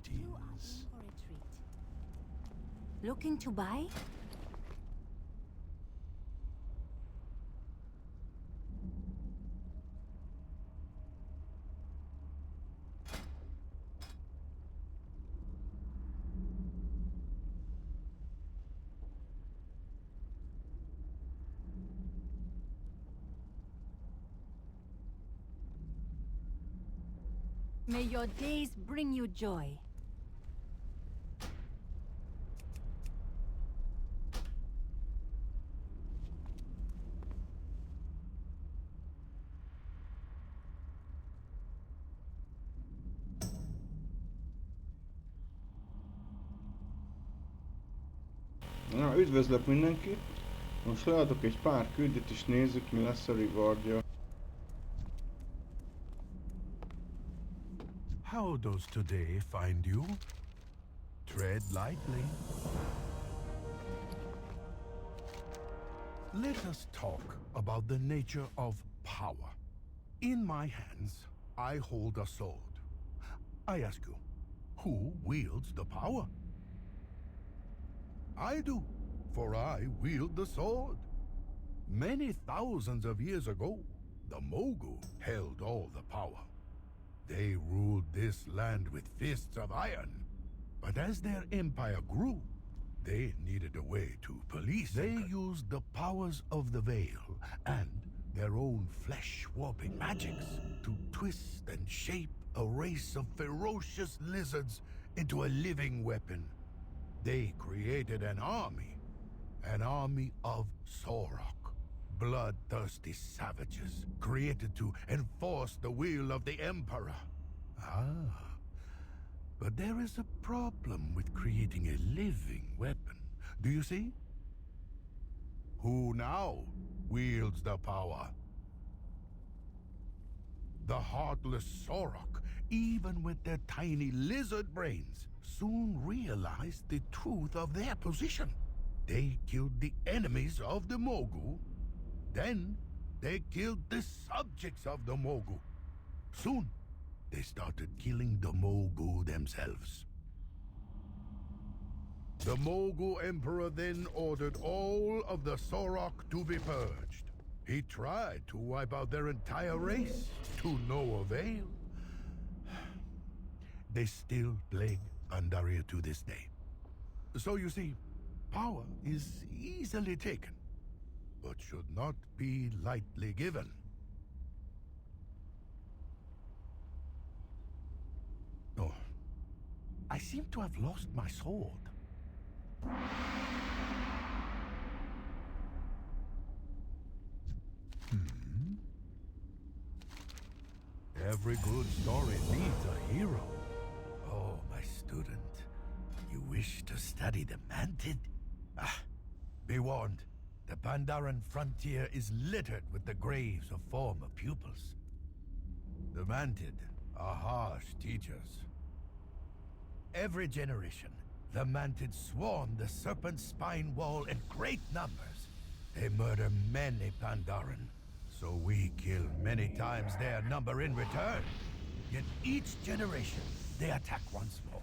greetings. For a treat. Looking to buy? May your days bring you joy. Na, üdvözlök mindenkit! Most leadok egy pár küldet és nézzük, mi lesz a rewardja. How does today find you? Tread lightly. Let us talk about the nature of power. In my hands, I hold a sword. I ask you, who wields the power? I do, for I wield the sword. Many thousands of years ago, the Mogu held all the power. They ruled this land with fists of iron. But as their empire grew, they needed a way to police. They used the powers of the Veil and their own flesh-warping magics to twist and shape a race of ferocious lizards into a living weapon. They created an army of Sorok, bloodthirsty savages created to enforce the will of the Emperor. Ah, but there is a problem with creating a living weapon. Do you see? Who now wields the power? The heartless Sorok, even with their tiny lizard brains, soon realized the truth of their position. They killed the enemies of the Mogu. Then, they killed the subjects of the Mogu. Soon, they started killing the Mogu themselves. The Mogu Emperor then ordered all of the Sorok to be purged. He tried to wipe out their entire race, to no avail. They still plague Pandaria to this day. So you see, power is easily taken, but should not be lightly given. Oh, I seem to have lost my sword. Every good story needs a hero. Oh, my student, you wish to study the Mantid? Ah, be warned. The Pandaran frontier is littered with the graves of former pupils. The Mantid are harsh teachers. Every generation, the Mantid swarm the Serpent Spine Wall in great numbers. They murder many Pandaran, so we kill many times their number in return. Yet each generation, they attack once more.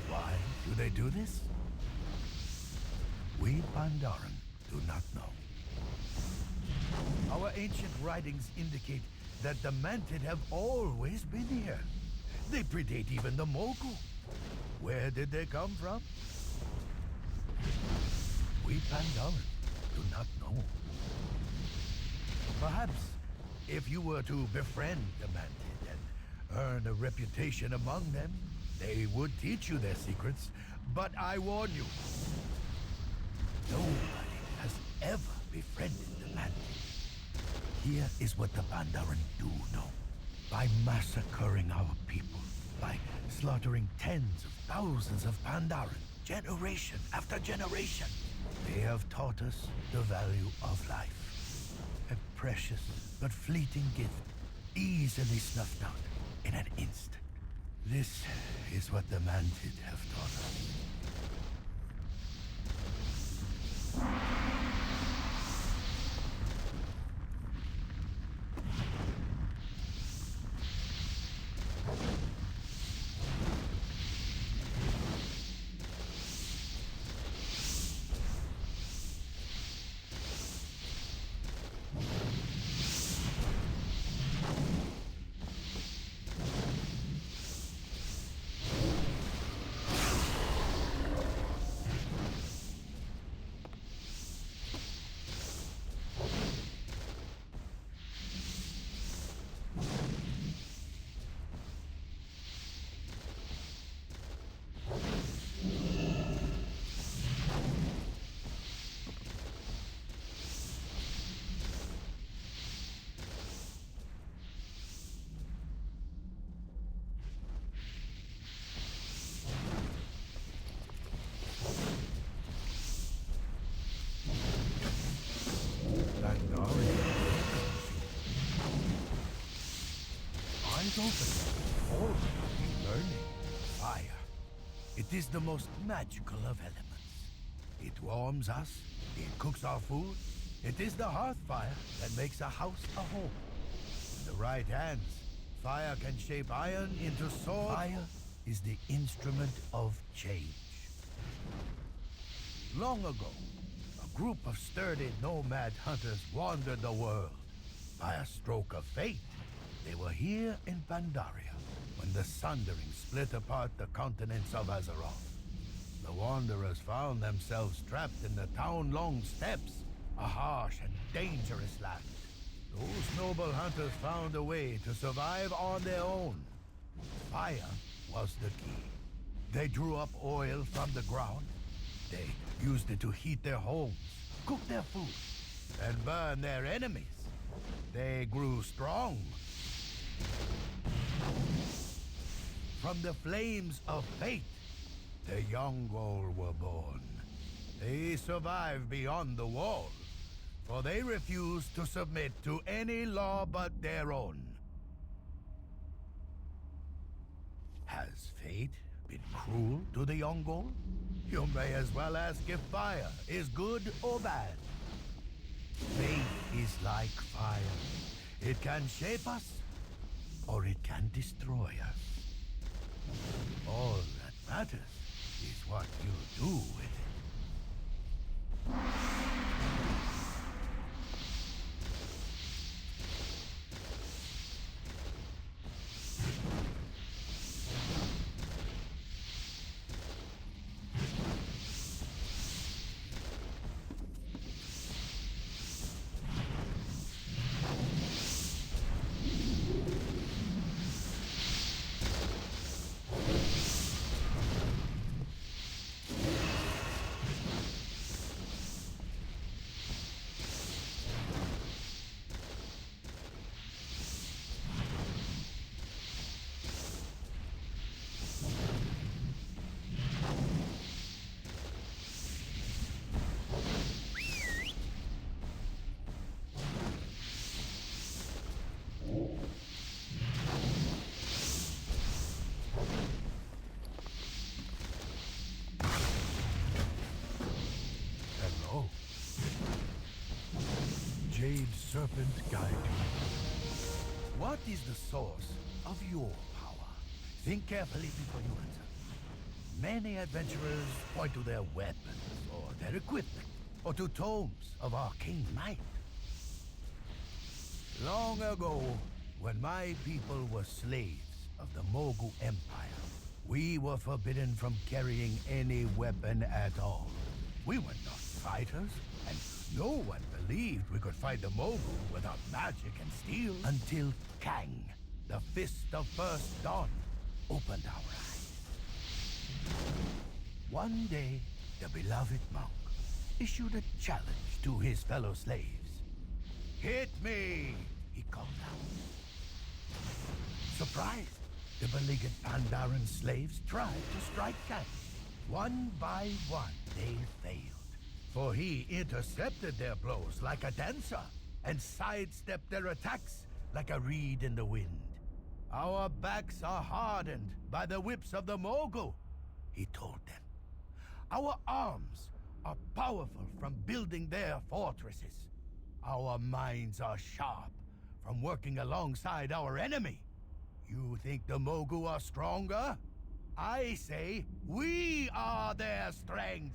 Why do they do this? We Pandaran do not know. Our ancient writings indicate that the Mantid have always been here. They predate even the Mogu. Where did they come from? We Pandaran do not know. Perhaps, if you were to befriend the Mantid and earn a reputation among them, they would teach you their secrets. But I warn you, nobody has ever befriended the Mantid. Here is what the Pandaran do know. By massacring our people, by slaughtering tens of thousands of Pandaran, generation after generation, they have taught us the value of life. A precious but fleeting gift, easily snuffed out in an instant. This is what the Mantid have taught us. It is the most magical of elements. It warms us, it cooks our food. It is the hearth fire that makes a house a home. In the right hands, fire can shape iron into swords. Fire is the instrument of change. Long ago, a group of sturdy nomad hunters wandered the world. By a stroke of fate, they were here in Pandaria when the Sundering split apart the continents of Azeroth. The wanderers found themselves trapped in the town-long steppes, a harsh and dangerous land. Those noble hunters found a way to survive on their own. Fire was the key. They drew up oil from the ground. They used it to heat their homes, cook their food, and burn their enemies. They grew strong. From the flames of fate, the Yongol were born. They survived beyond the wall, for they refused to submit to any law but their own. Has fate been cruel to the Yongol? You may as well ask if fire is good or bad. Fate is like fire. It can shape us, or it can destroy us. All that matters is what you do with it. Hello. Jade Serpent Guide you. What is the source of your power? Think carefully before you answer. Many adventurers point to their weapons, or their equipment, or to tomes of arcane might. Long ago, when my people were slaves of the Mogu Empire, we were forbidden from carrying any weapon at all. We were not fighters, and no one believed we could fight the Mogu without magic and steel until Kang, the Fist of First Dawn, opened our eyes. One day, the beloved monk issued a challenge to his fellow slaves. "Hit me!" he called out. Surprised, the beleaguered Pandaren slaves tried to strike Kang. One by one, they failed, for he intercepted their blows like a dancer and sidestepped their attacks like a reed in the wind. "Our backs are hardened by the whips of the Mogu," he told them. "Our arms are powerful from building their fortresses. Our minds are sharp from working alongside our enemy. You think the Mogu are stronger? I say we are their strength."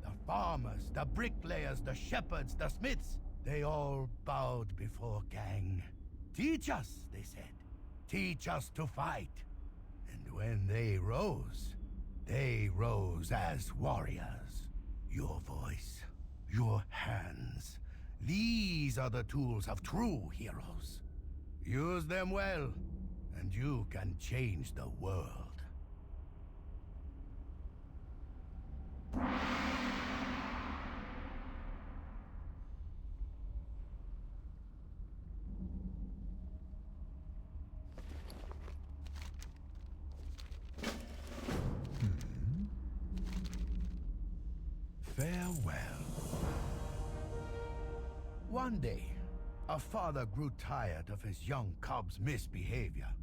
The farmers, the bricklayers, the shepherds, the smiths, they all bowed before Kang. "Teach us," they said. "Teach us to fight." And when they rose as warriors. Your voice, your hands, these are the tools of true heroes. Use them well, and you can change the world. Farewell. One day, a father grew tired of his young cub's misbehavior.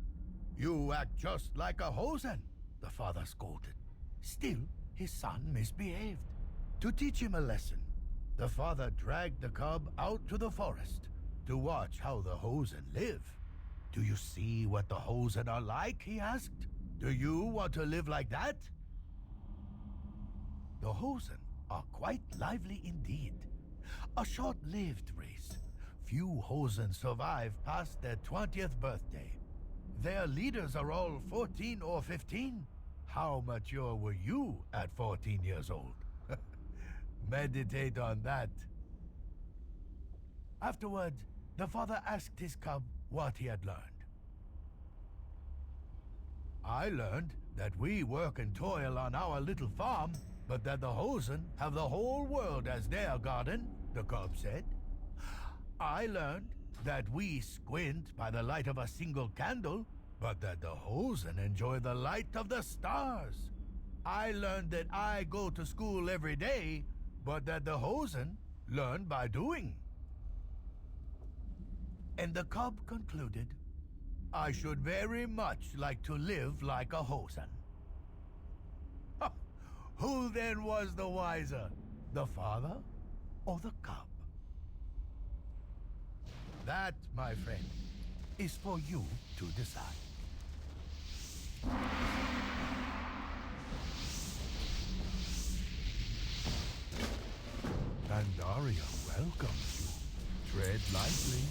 "You act just like a hosen," the father scolded. Still, his son misbehaved. To teach him a lesson, the father dragged the cub out to the forest to watch how the Hosen live. Do you see what the Hosen are like? He asked. Do you want to live like that? The Hosen are quite lively indeed. A short-lived race. Few Hosen survive past their 20th birthday. Their leaders are all 14 or 15. How mature were you at 14 years old? Meditate on that. Afterward, the father asked his cub what he had learned. I learned that we work and toil on our little farm, but that the Hosen have the whole world as their garden, the cub said. I learned that we squint by the light of a single candle, but that the Hosen enjoy the light of the stars. I learned that I go to school every day, but that the Hosen learn by doing. And the cub concluded, I should very much like to live like a Hosen. Who then was the wiser, the father or the cub? That, my friend, is for you to decide. Pandaria welcomes you. Tread lightly.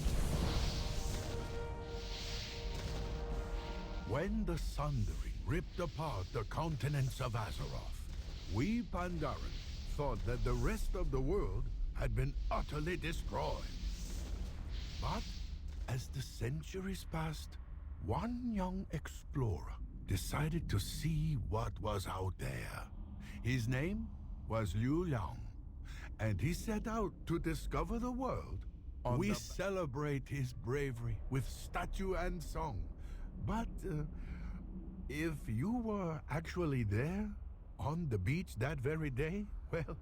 When the Sundering ripped apart the continents of Azeroth, we Pandaren thought that the rest of the world had been utterly destroyed. But as the centuries passed, one young explorer decided to see what was out there. His name was Liu Liang, and he set out to discover the world. We celebrate his bravery with statue and song. But if you were actually there, on the beach that very day, well,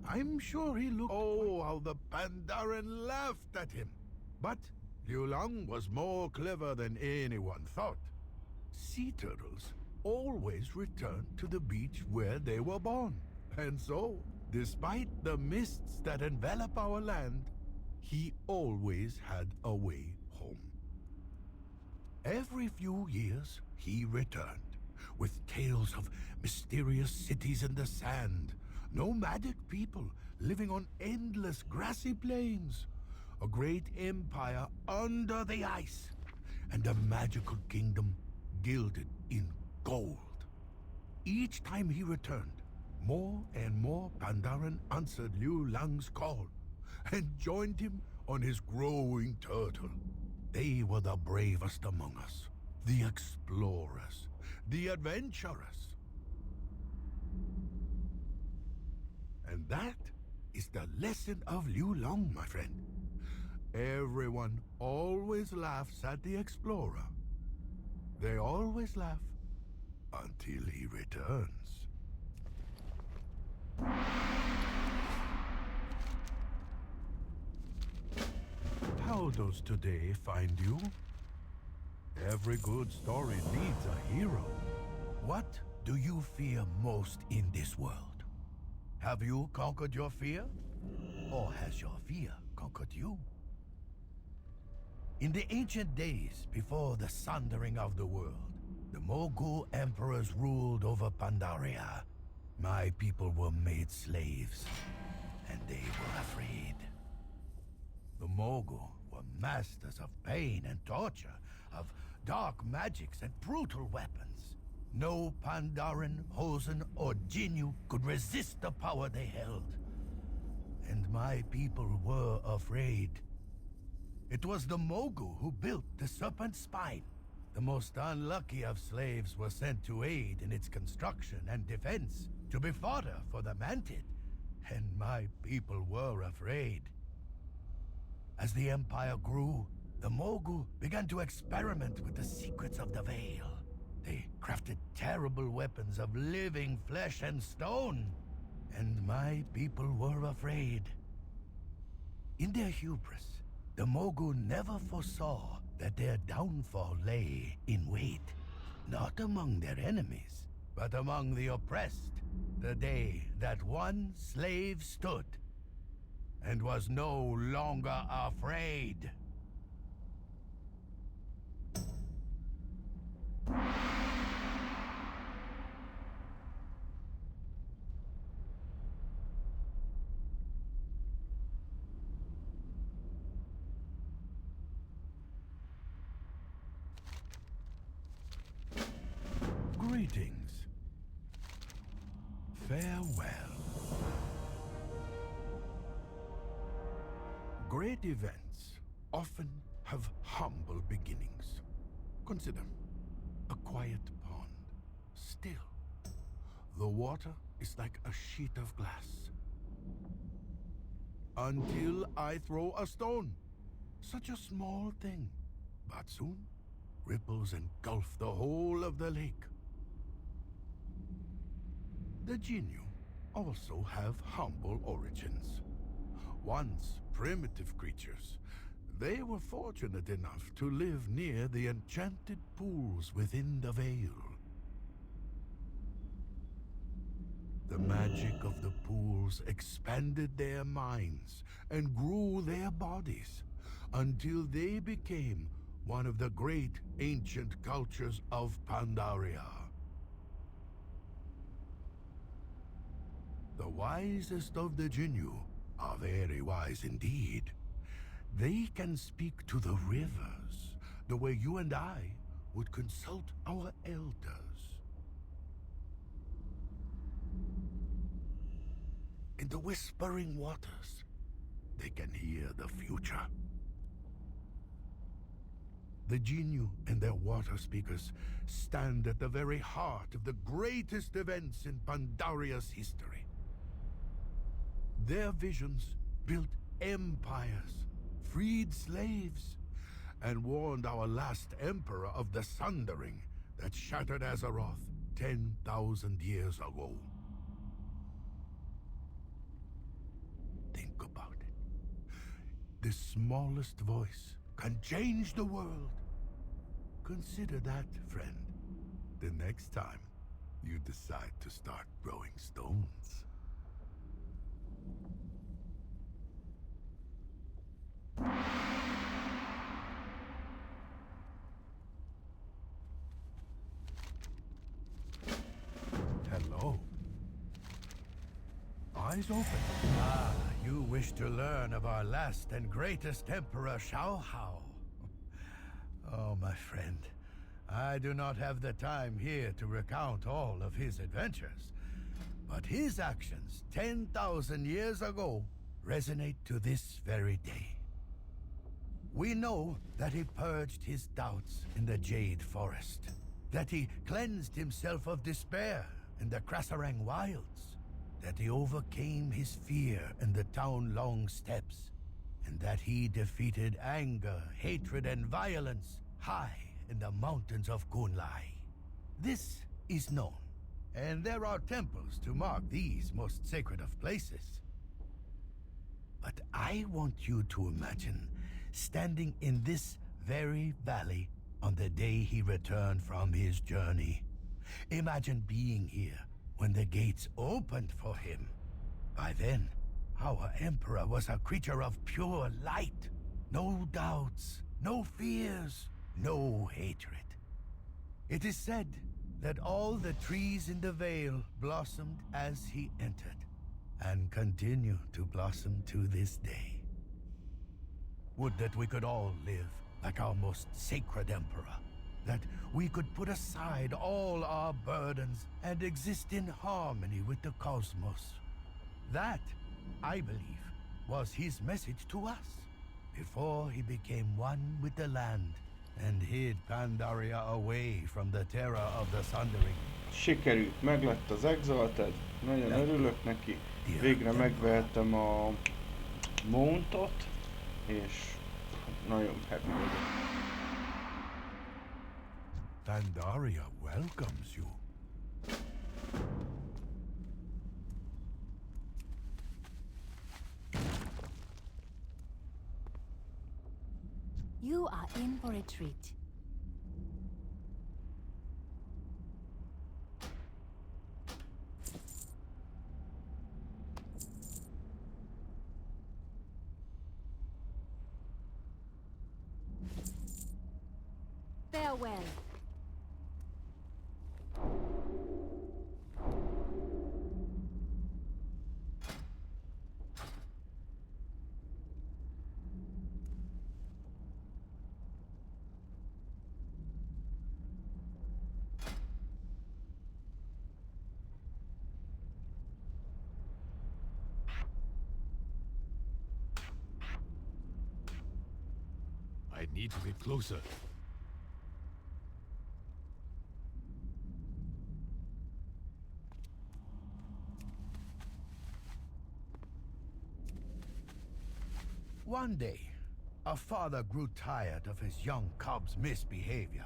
I'm sure he looked... Oh, how the Pandaren laughed at him. But Liu Lang was more clever than anyone thought. Sea turtles always return to the beach where they were born. And so, despite the mists that envelop our land, he always had a way home. Every few years, he returned, with tales of mysterious cities in the sand, nomadic people living on endless grassy plains, a great empire under the ice, and a magical kingdom gilded in gold. Each time he returned, more and more Pandaren answered Liu Lang's call and joined him on his growing turtle. They were the bravest among us, the explorers, the adventurers. And that is the lesson of Liu Lang, my friend. Everyone always laughs at the explorer. They always laugh until he returns. How does today find you? Every good story needs a hero. What do you fear most in this world? Have you conquered your fear? Or has your fear conquered you? In the ancient days, before the sundering of the world, the Mogul emperors ruled over Pandaria. My people were made slaves, and they were afraid. The Mogul were masters of pain and torture, of dark magics and brutal weapons. No Pandaren, Hosen, or Jinyu could resist the power they held. And my people were afraid. It was the Mogul who built the Serpent's Spine. The most unlucky of slaves were sent to aid in its construction and defense, to be fodder for the Mantid. And my people were afraid. As the Empire grew, the Mogul began to experiment with the secrets of the Veil. They crafted terrible weapons of living flesh and stone. And my people were afraid. In their hubris, the Mogul never foresaw that their downfall lay in wait, not among their enemies, but among the oppressed, the day that one slave stood and was no longer afraid. Greetings. Farewell. Great events often have humble beginnings. Consider a quiet pond. Still, the water is like a sheet of glass. Until I throw a stone. Such a small thing. But soon, ripples engulf the whole of the lake. The Jinyu also have humble origins. Once primitive creatures, they were fortunate enough to live near the enchanted pools within the Veil. The magic of the pools expanded their minds and grew their bodies until they became one of the great ancient cultures of Pandaria. The wisest of the Jinyu are very wise indeed. They can speak to the rivers the way you and I would consult our elders. In the whispering waters, they can hear the future. The Jinyu and their water speakers stand at the very heart of the greatest events in Pandaria's history. Their visions built empires, freed slaves, and warned our last emperor of the Sundering that shattered Azeroth 10,000 years ago. Think about it. The smallest voice can change the world. Consider that, friend, the next time you decide to start throwing stones. Hello. Eyes open. Ah, you wish to learn of our last and greatest emperor, Xiao Hao. Oh, my friend, I do not have the time here to recount all of his adventures, but his actions 10,000 years ago resonate to this very day. We know that he purged his doubts in the Jade Forest, that he cleansed himself of despair in the Krasarang Wilds, that he overcame his fear in the town-long steppes, and that he defeated anger, hatred, and violence high in the mountains of Kunlai. This is known, and there are temples to mark these most sacred of places. But I want you to imagine standing in this very valley on the day he returned from his journey. Imagine being here when the gates opened for him. By then, our emperor was a creature of pure light. No doubts, no fears, no hatred. It is said that all the trees in the Vale blossomed as he entered, and continue to blossom to this day. Would that we could all live like our most sacred emperor, that we could put aside all our burdens and exist in harmony with the cosmos. That, I believe, was his message to us, before he became one with the land and hid Pandaria away from the terror of the Sundering. Sikerült, meglett az Exalted, nagyon örülök neki. Végre megvehettem a Mountot, és nagyon happy vagyok. Pandaria welcomes you. You are in for a treat. Farewell. I need to get closer. One day, a father grew tired of his young cub's misbehavior.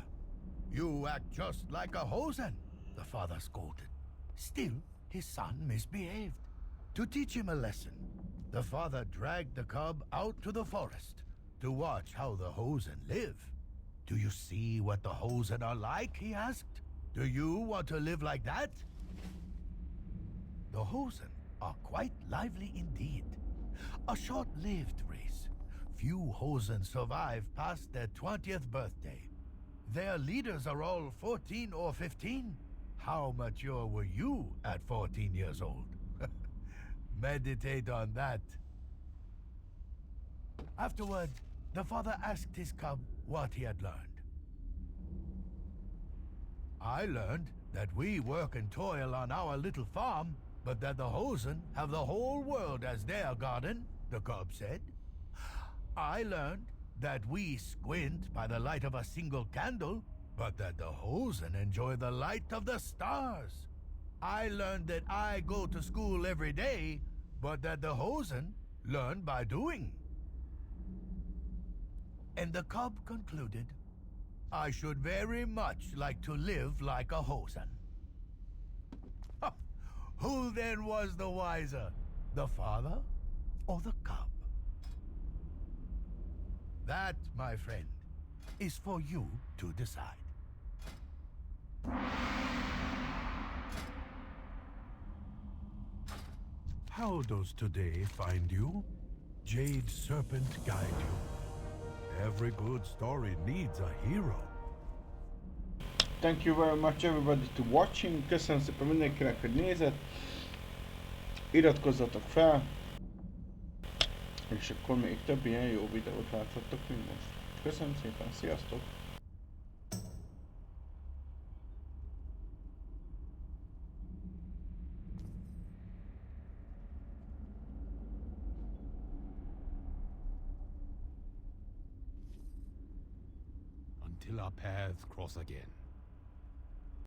You act just like a hosen, the father scolded. Still, his son misbehaved. To teach him a lesson, the father dragged the cub out to the forest to watch how the hosen live. Do you see what the hosen are like, he asked. Do you want to live like that? The hosen are quite lively indeed. A short-lived race. Few hosen survive past their 20th birthday. Their leaders are all 14 or 15. How mature were you at 14 years old? Meditate on that. Afterward, the father asked his cub what he had learned. I learned that we work and toil on our little farm, but that the hosen have the whole world as their garden, the cub said. I learned that we squint by the light of a single candle, but that the hosen enjoy the light of the stars. I learned that I go to school every day, but that the hosen learn by doing. And the cub concluded, I should very much like to live like a hosen. Who then was the wiser, the father or the cub? That, my friend, is for you to decide. How does today find you? Jade Serpent guide you. Every good story needs a hero. Thank you very much everybody to watching. Köszönöm szépen mindenkinek, hogy nézett. Iratkozzatok fel. És akkor még több ilyen jó videót láthattok, mint most. Köszönöm szépen, sziasztok! Until our paths cross again.